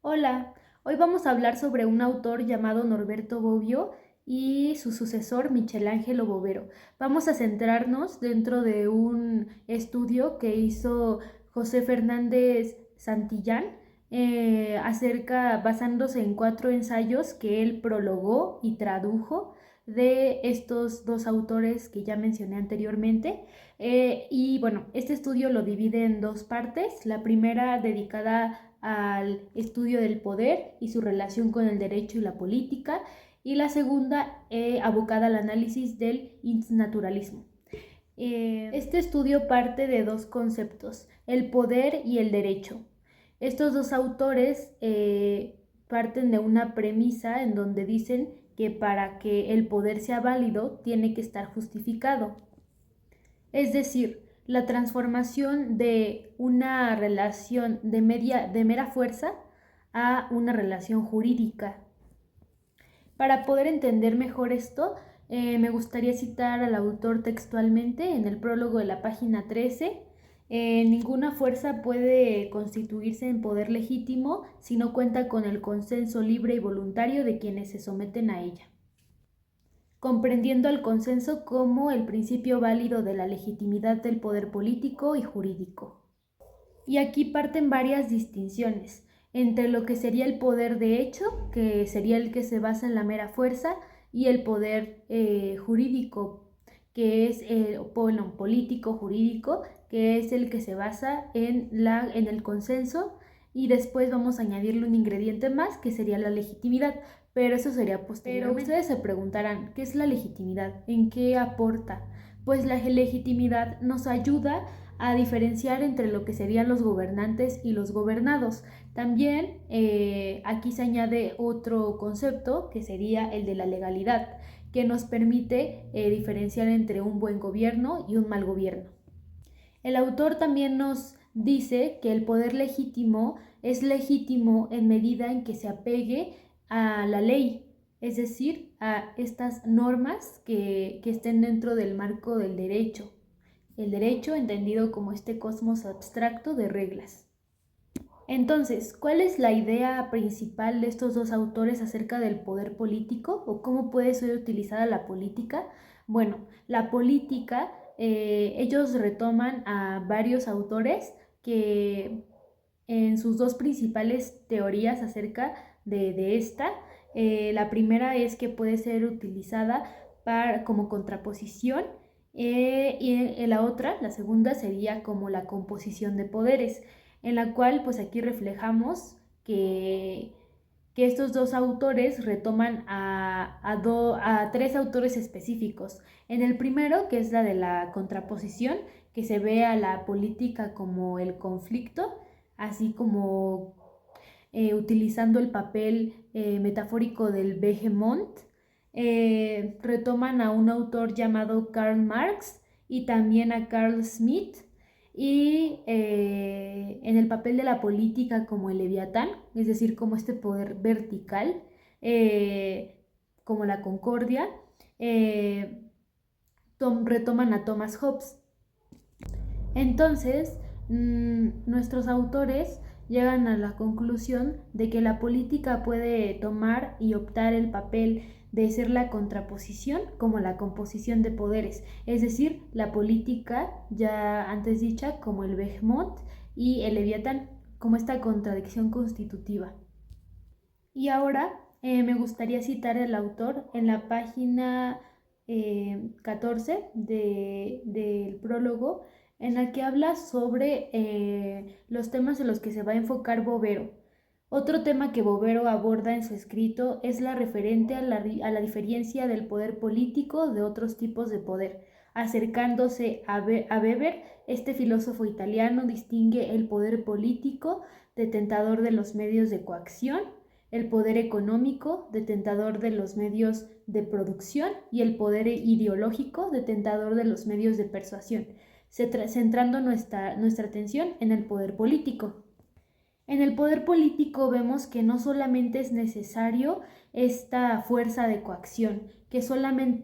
Hola, hoy vamos a hablar sobre un autor llamado Norberto Bobbio y su sucesor Michelangelo Bovero. Vamos a centrarnos dentro de un estudio que hizo José Fernández Santillán basándose en 4 ensayos que él prologó y tradujo de estos dos autores que ya mencioné anteriormente. Y bueno, este estudio lo divide en dos partes. La primera dedicada al estudio del poder y su relación con el derecho y la política, y la segunda abocada al análisis del naturalismo. Este estudio parte de dos conceptos, el poder y el derecho. Estos dos autores parten de una premisa en donde dicen que para que el poder sea válido tiene que estar justificado. Es decir, la transformación de una relación de mera fuerza a una relación jurídica. Para poder entender mejor esto, me gustaría citar al autor textualmente en el prólogo de la página 13. Ninguna fuerza puede constituirse en poder legítimo si no cuenta con el consenso libre y voluntario de quienes se someten a ella, comprendiendo el consenso como el principio válido de la legitimidad del poder político y jurídico. Y aquí parten varias distinciones entre lo que sería el poder de hecho, que sería el que se basa en la mera fuerza, y el poder jurídico, que es político jurídico, que es el que se basa en el consenso, y después vamos a añadirle un ingrediente más que sería la legitimidad, pero eso sería posteriormente. Pero ustedes se preguntarán, ¿qué es la legitimidad? ¿En qué aporta? Pues la legitimidad nos ayuda a diferenciar entre lo que serían los gobernantes y los gobernados. También aquí se añade otro concepto que sería el de la legalidad, que nos permite diferenciar entre un buen gobierno y un mal gobierno. El autor también nos dice que el poder legítimo es legítimo en medida en que se apegue a la ley, es decir, a estas normas que estén dentro del marco del derecho. El derecho entendido como este cosmos abstracto de reglas. Entonces, ¿cuál es la idea principal de estos dos autores acerca del poder político o cómo puede ser utilizada la política? Bueno, la política, ellos retoman a varios autores que en sus dos principales teorías acerca de esta, la primera es que puede ser utilizada como contraposición, y la otra, la segunda, sería como la composición de poderes, en la cual pues aquí reflejamos que estos dos autores retoman a tres autores específicos. En el primero, que es la de la contraposición, que se ve a la política como el conflicto, así como utilizando el papel metafórico del Behemoth. Retoman a un autor llamado Karl Marx y también a Carl Smith, y en el papel de la política como el leviatán, es decir, como este poder vertical, como la concordia. Retoman a Thomas Hobbes. Entonces, nuestros autores llegan a la conclusión de que la política puede tomar y optar el papel de ser la contraposición como la composición de poderes, es decir, la política ya antes dicha como el Behemoth y el Leviatán como esta contradicción constitutiva. Y ahora me gustaría citar al autor en la página 14 del prólogo, en la que habla sobre los temas en los que se va a enfocar Bovero. Otro tema que Bovero aborda en su escrito es la referente a la diferencia del poder político de otros tipos de poder. Acercándose a Weber, este filósofo italiano distingue el poder político, detentador de los medios de coacción, el poder económico, detentador de los medios de producción, y el poder ideológico, detentador de los medios de persuasión, centrando nuestra atención en el poder político. En el poder político vemos que no solamente es necesario esta fuerza de coacción, que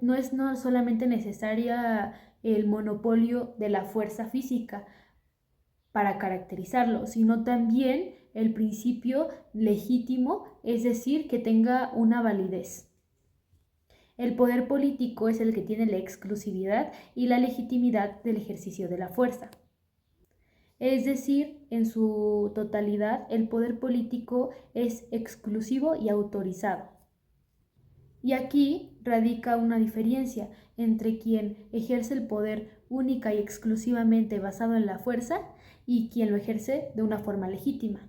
no es solamente necesaria el monopolio de la fuerza física para caracterizarlo, sino también el principio legítimo, es decir, que tenga una validez. El poder político es el que tiene la exclusividad y la legitimidad del ejercicio de la fuerza. Es decir, en su totalidad, el poder político es exclusivo y autorizado. Y aquí radica una diferencia entre quien ejerce el poder única y exclusivamente basado en la fuerza y quien lo ejerce de una forma legítima.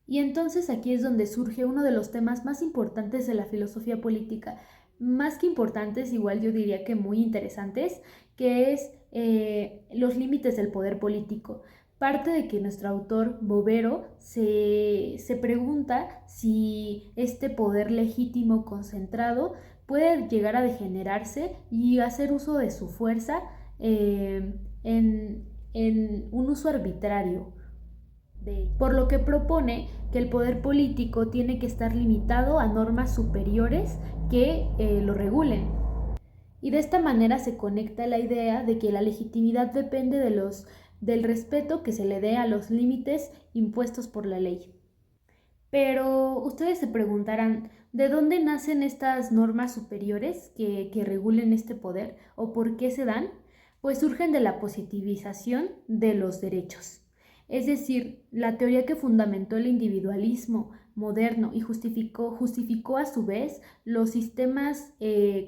Y entonces aquí es donde surge uno de los temas más importantes de la filosofía política, más que importantes, igual yo diría que muy interesantes, que es los límites del poder político. Parte de que nuestro autor Bovero se pregunta si este poder legítimo concentrado puede llegar a degenerarse y hacer uso de su fuerza en un uso arbitrario de ella. Por lo que propone que el poder político tiene que estar limitado a normas superiores que lo regulen. Y de esta manera se conecta la idea de que la legitimidad depende del respeto que se le dé a los límites impuestos por la ley. Pero ustedes se preguntarán, ¿de dónde nacen estas normas superiores que regulen este poder o por qué se dan? Pues surgen de la positivización de los derechos. Es decir, la teoría que fundamentó el individualismo moderno y justificó a su vez los sistemas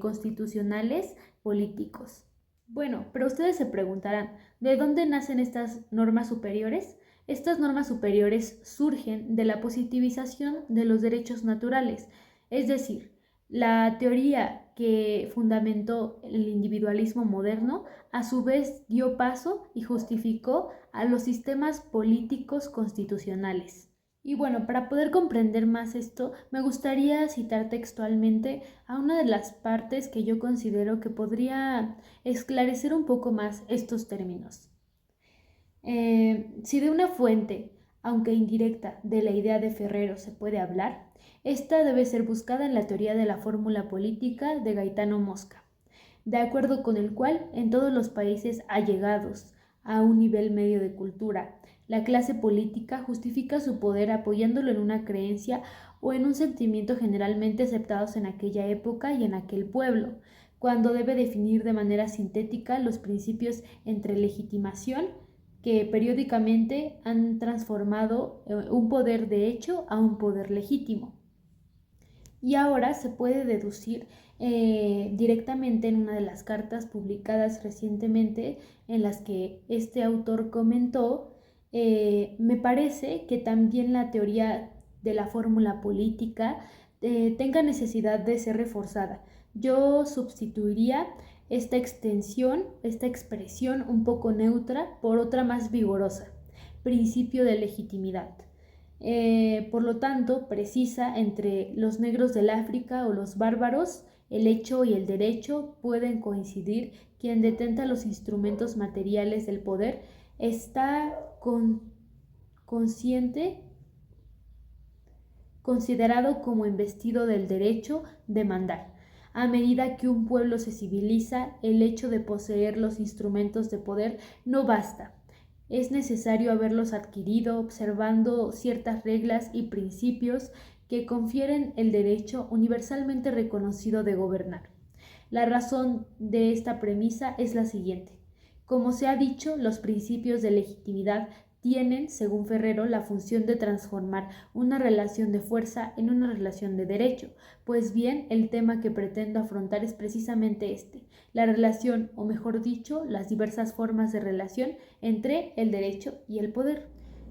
constitucionales políticos. Bueno, pero ustedes se preguntarán, ¿de dónde nacen estas normas superiores? Estas normas superiores surgen de la positivización de los derechos naturales, es decir, la teoría que fundamentó el individualismo moderno a su vez dio paso y justificó a los sistemas políticos constitucionales. Y bueno, para poder comprender más esto, me gustaría citar textualmente a una de las partes que yo considero que podría esclarecer un poco más estos términos. Si de una fuente, aunque indirecta, de la idea de Ferrero se puede hablar, esta debe ser buscada en la teoría de la fórmula política de Gaetano Mosca, de acuerdo con el cual en todos los países allegados a un nivel medio de cultura, la clase política justifica su poder apoyándolo en una creencia o en un sentimiento generalmente aceptados en aquella época y en aquel pueblo, cuando debe definir de manera sintética los principios entre legitimación que periódicamente han transformado un poder de hecho a un poder legítimo. Y ahora se puede deducir directamente en una de las cartas publicadas recientemente en las que este autor comentó, me parece que también la teoría de la fórmula política tenga necesidad de ser reforzada. Yo sustituiría esta expresión un poco neutra por otra más vigorosa, principio de legitimidad. Por lo tanto, precisa entre los negros del África o los bárbaros, el hecho y el derecho pueden coincidir. Quien detenta los instrumentos materiales del poder está consciente, considerado como investido del derecho de mandar. A medida que un pueblo se civiliza, el hecho de poseer los instrumentos de poder no basta. Es necesario haberlos adquirido observando ciertas reglas y principios que confieren el derecho universalmente reconocido de gobernar. La razón de esta premisa es la siguiente. Como se ha dicho, los principios de legitimidad tienen, según Ferrero, la función de transformar una relación de fuerza en una relación de derecho. Pues bien, el tema que pretendo afrontar es precisamente este, la relación, o mejor dicho, las diversas formas de relación entre el derecho y el poder.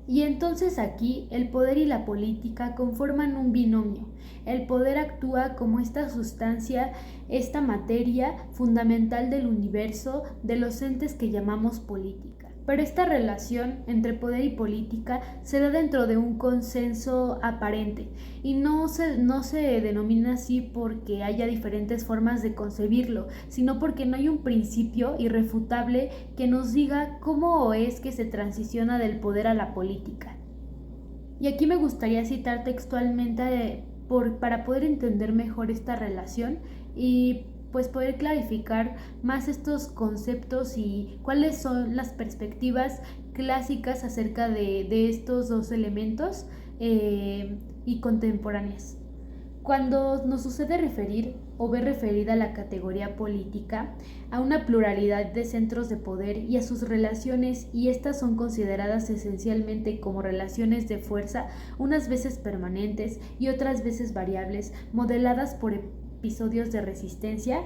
Y entonces aquí el poder y la política conforman un binomio. El poder actúa como esta sustancia, esta materia fundamental del universo, de los entes que llamamos política. Pero esta relación entre poder y política se da dentro de un consenso aparente y no se denomina así porque haya diferentes formas de concebirlo, sino porque no hay un principio irrefutable que nos diga cómo es que se transiciona del poder a la política. Y aquí me gustaría citar textualmente para poder entender mejor esta relación y pues poder clarificar más estos conceptos y cuáles son las perspectivas clásicas acerca de estos dos elementos y contemporáneas. Cuando nos sucede referir o ver referida la categoría política a una pluralidad de centros de poder y a sus relaciones, y estas son consideradas esencialmente como relaciones de fuerza, unas veces permanentes y otras veces variables, modeladas por episodios de resistencia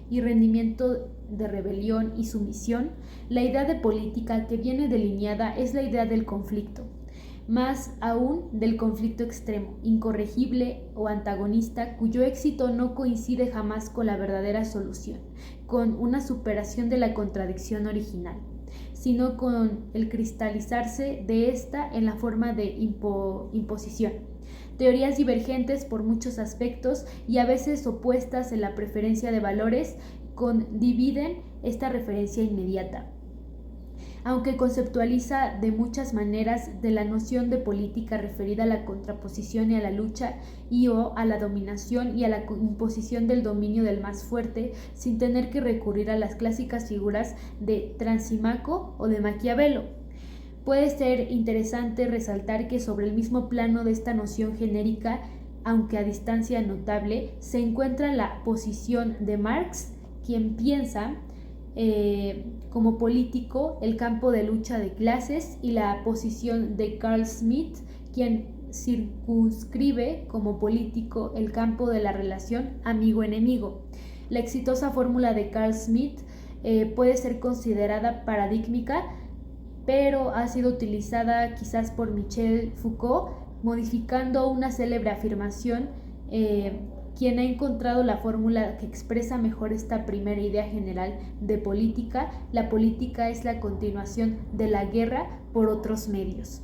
y rendimiento, de rebelión y sumisión, la idea de política que viene delineada es la idea del conflicto, más aún del conflicto extremo, incorregible o antagonista, cuyo éxito no coincide jamás con la verdadera solución, con una superación de la contradicción original, sino con el cristalizarse de ésta en la forma de imposición. Teorías divergentes por muchos aspectos y a veces opuestas en la preferencia de valores dividen esta referencia inmediata. Aunque conceptualiza de muchas maneras de la noción de política referida a la contraposición y a la lucha o a la dominación y a la imposición del dominio del más fuerte, sin tener que recurrir a las clásicas figuras de Trasimaco o de Maquiavelo. Puede ser interesante resaltar que sobre el mismo plano de esta noción genérica, aunque a distancia notable, se encuentra la posición de Marx, quien piensa como político el campo de lucha de clases, y la posición de Carl Schmitt, quien circunscribe como político el campo de la relación amigo-enemigo. La exitosa fórmula de Carl Schmitt puede ser considerada paradigmática, pero ha sido utilizada quizás por Michel Foucault, modificando una célebre afirmación, quien ha encontrado la fórmula que expresa mejor esta primera idea general de política: la política es la continuación de la guerra por otros medios.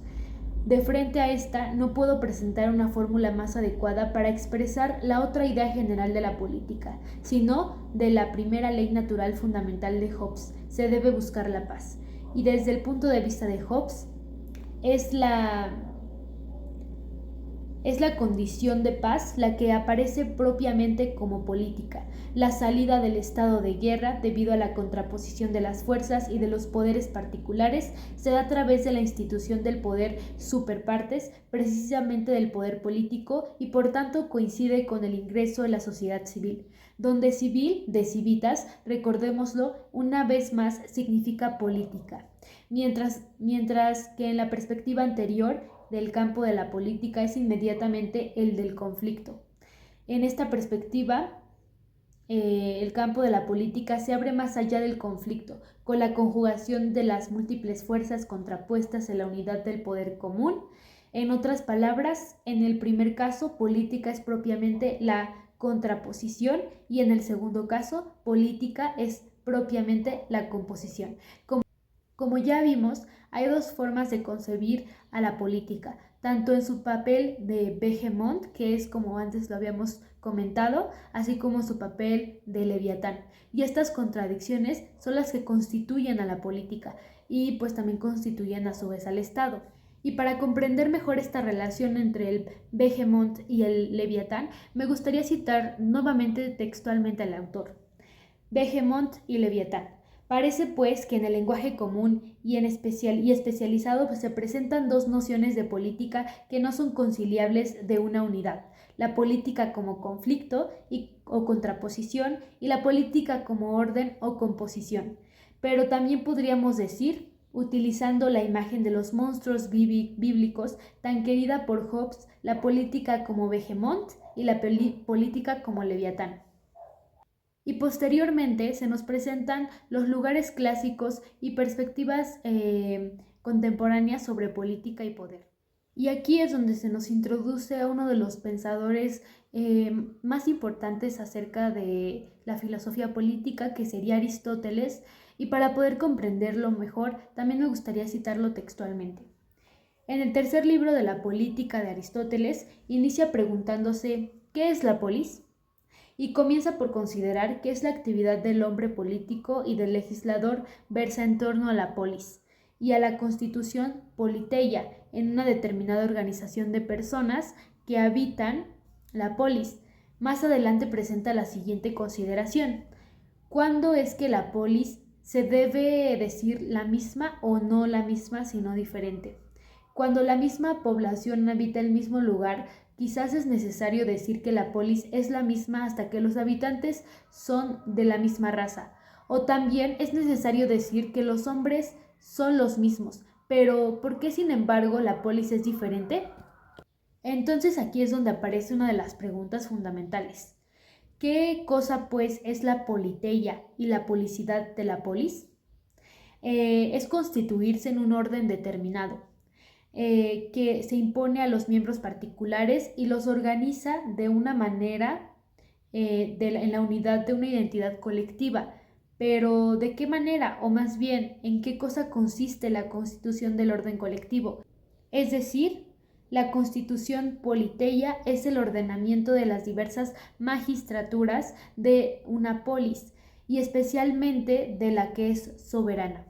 De frente a esta, no puedo presentar una fórmula más adecuada para expresar la otra idea general de la política, sino de la primera ley natural fundamental de Hobbes: se debe buscar la paz. Y desde el punto de vista de Hobbes, es la condición de paz la que aparece propiamente como política. La salida del estado de guerra, debido a la contraposición de las fuerzas y de los poderes particulares, se da a través de la institución del poder superpartes, precisamente del poder político, y por tanto coincide con el ingreso en la sociedad civil, donde civil, de civitas, recordémoslo, una vez más significa política, mientras que en la perspectiva anterior del campo de la política es inmediatamente el del conflicto. En esta perspectiva, el campo de la política se abre más allá del conflicto, con la conjugación de las múltiples fuerzas contrapuestas en la unidad del poder común. En otras palabras, en el primer caso, política es propiamente la contraposición, y en el segundo caso, política es propiamente la composición. Como ya vimos, hay dos formas de concebir a la política, tanto en su papel de Behemoth, que es como antes lo habíamos comentado, así como su papel de Leviatán. Y estas contradicciones son las que constituyen a la política y pues también constituyen a su vez al Estado. Y para comprender mejor esta relación entre el Behemoth y el Leviatán, me gustaría citar nuevamente textualmente al autor. Behemoth y Leviatán. Parece pues que en el lenguaje común y especializado se presentan dos nociones de política que no son conciliables de una unidad: la política como conflicto o contraposición, y la política como orden o composición. Pero también podríamos decir, utilizando la imagen de los monstruos bíblicos tan querida por Hobbes, la política como Behemoth y la política como Leviatán. Y posteriormente se nos presentan los lugares clásicos y perspectivas contemporáneas sobre política y poder. Y aquí es donde se nos introduce a uno de los pensadores más importantes acerca de la filosofía política, que sería Aristóteles, y para poder comprenderlo mejor también me gustaría citarlo textualmente. En el tercer libro de la Política de Aristóteles inicia preguntándose ¿qué es la polis? Y comienza por considerar que es la actividad del hombre político y del legislador versa en torno a la polis y a la constitución politeia, en una determinada organización de personas que habitan la polis. Más adelante presenta la siguiente consideración: ¿cuándo es que la polis se debe decir la misma o no la misma, sino diferente. Cuando la misma población habita el mismo lugar, quizás es necesario decir que la polis es la misma hasta que los habitantes son de la misma raza. O también es necesario decir que los hombres son los mismos. Pero, ¿por qué sin embargo la polis es diferente? Entonces aquí es donde aparece una de las preguntas fundamentales. ¿Qué cosa pues es la politeia y la policidad de la polis? Es constituirse en un orden determinado, que se impone a los miembros particulares y los organiza de una manera en la unidad de una identidad colectiva. Pero ¿de qué manera? O más bien, ¿en qué cosa consiste la constitución del orden colectivo? Es decir, la constitución politeia es el ordenamiento de las diversas magistraturas de una polis y especialmente de la que es soberana.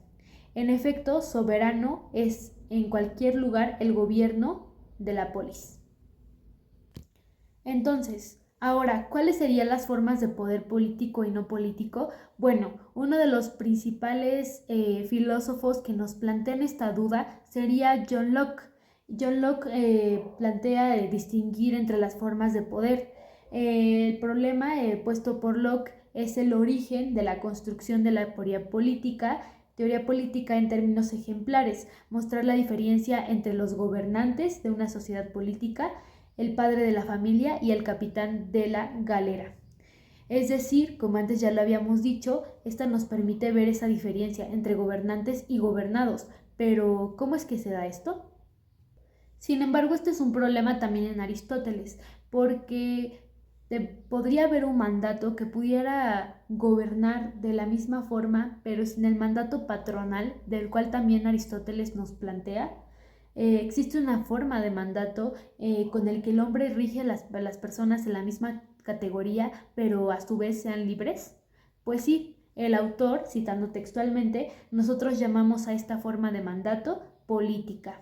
En efecto, soberano es en cualquier lugar el gobierno de la polis. Entonces, ahora, ¿cuáles serían las formas de poder político y no político? Bueno, uno de los principales filósofos que nos plantean esta duda sería John Locke. John Locke plantea distinguir entre las formas de poder. El problema puesto por Locke es el origen de la construcción de la teoría política en términos ejemplares, mostrar la diferencia entre los gobernantes de una sociedad política, el padre de la familia y el capitán de la galera. Es decir, como antes ya lo habíamos dicho, esta nos permite ver esa diferencia entre gobernantes y gobernados. Pero, ¿cómo es que se da esto? Sin embargo, este es un problema también en Aristóteles, porque podría haber un mandato que pudiera gobernar de la misma forma, pero sin el mandato patronal, del cual también Aristóteles nos plantea. Existe una forma de mandato con el que el hombre rige a las personas en la misma categoría, pero a su vez sean libres. Pues sí, el autor, citando textualmente, nosotros llamamos a esta forma de mandato política.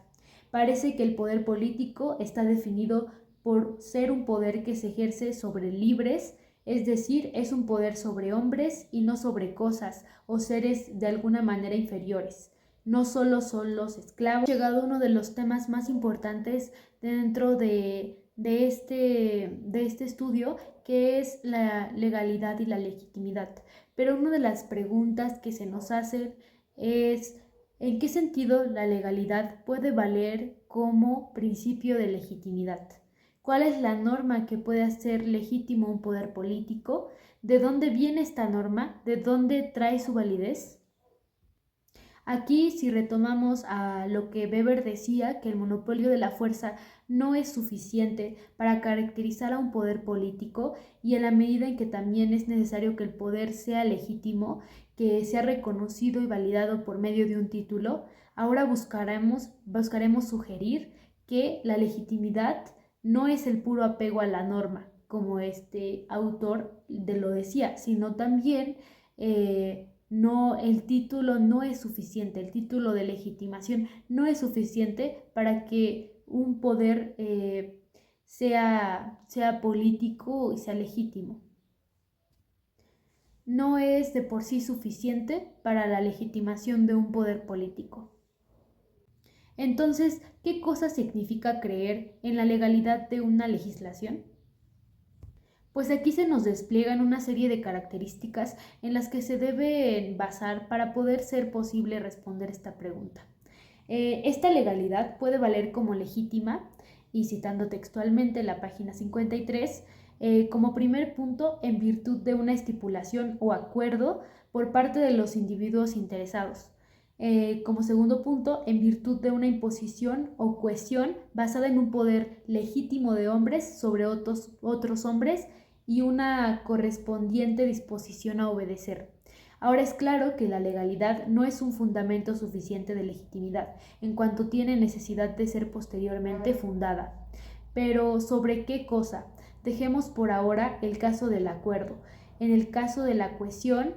Parece que el poder político está definido por ser un poder que se ejerce sobre libres, es decir, es un poder sobre hombres y no sobre cosas o seres de alguna manera inferiores. No solo son los esclavos. Ha llegado uno de los temas más importantes dentro de este estudio, que es la legalidad y la legitimidad. Pero una de las preguntas que se nos hace es: ¿en qué sentido la legalidad puede valer como principio de legitimidad? ¿Cuál es la norma que puede hacer legítimo un poder político? ¿De dónde viene esta norma? ¿De dónde trae su validez? Aquí, si retomamos a lo que Weber decía, que el monopolio de la fuerza no es suficiente para caracterizar a un poder político, y en la medida en que también es necesario que el poder sea legítimo, que sea reconocido y validado por medio de un título, ahora buscaremos sugerir que la legitimidad no es el puro apego a la norma, como este autor lo decía, sino también no, el título no es suficiente, el título de legitimación no es suficiente para que un poder sea político y sea legítimo. No es de por sí suficiente para la legitimación de un poder político. Entonces, ¿qué cosa significa creer en la legalidad de una legislación? Pues aquí se nos despliegan una serie de características en las que se deben basar para poder ser posible responder esta pregunta. Esta legalidad puede valer como legítima, y citando textualmente la página 53, como primer punto, en virtud de una estipulación o acuerdo por parte de los individuos interesados. Como segundo punto, en virtud de una imposición o cohesión basada en un poder legítimo de hombres sobre otros hombres y una correspondiente disposición a obedecer. Ahora es claro que la legalidad no es un fundamento suficiente de legitimidad, en cuanto tiene necesidad de ser posteriormente fundada. Pero ¿sobre qué cosa? Dejemos por ahora el caso del acuerdo. En el caso de la cohesión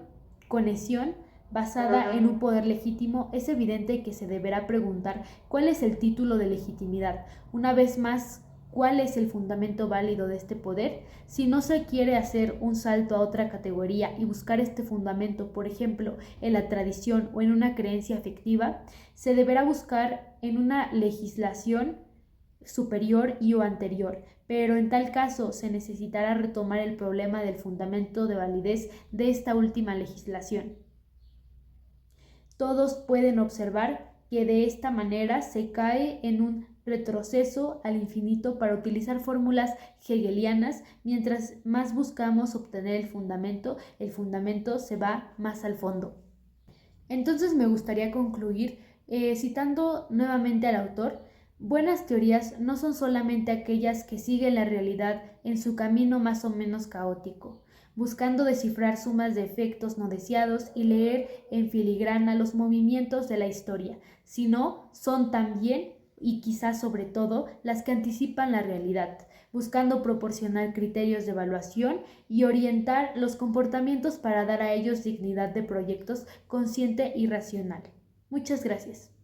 basada en un poder legítimo, es evidente que se deberá preguntar cuál es el título de legitimidad. Una vez más, cuál es el fundamento válido de este poder. Si no se quiere hacer un salto a otra categoría y buscar este fundamento, por ejemplo, en la tradición o en una creencia afectiva, se deberá buscar en una legislación superior y o anterior, pero en tal caso se necesitará retomar el problema del fundamento de validez de esta última legislación. Todos pueden observar que de esta manera se cae en un retroceso al infinito para utilizar fórmulas hegelianas. Mientras más buscamos obtener el fundamento se va más al fondo. Entonces me gustaría concluir citando nuevamente al autor. Buenas teorías no son solamente aquellas que siguen la realidad en su camino más o menos caótico, buscando descifrar sumas de efectos no deseados y leer en filigrana los movimientos de la historia, sino son también, y quizás sobre todo, las que anticipan la realidad, buscando proporcionar criterios de evaluación y orientar los comportamientos para dar a ellos dignidad de proyectos consciente y racional. Muchas gracias.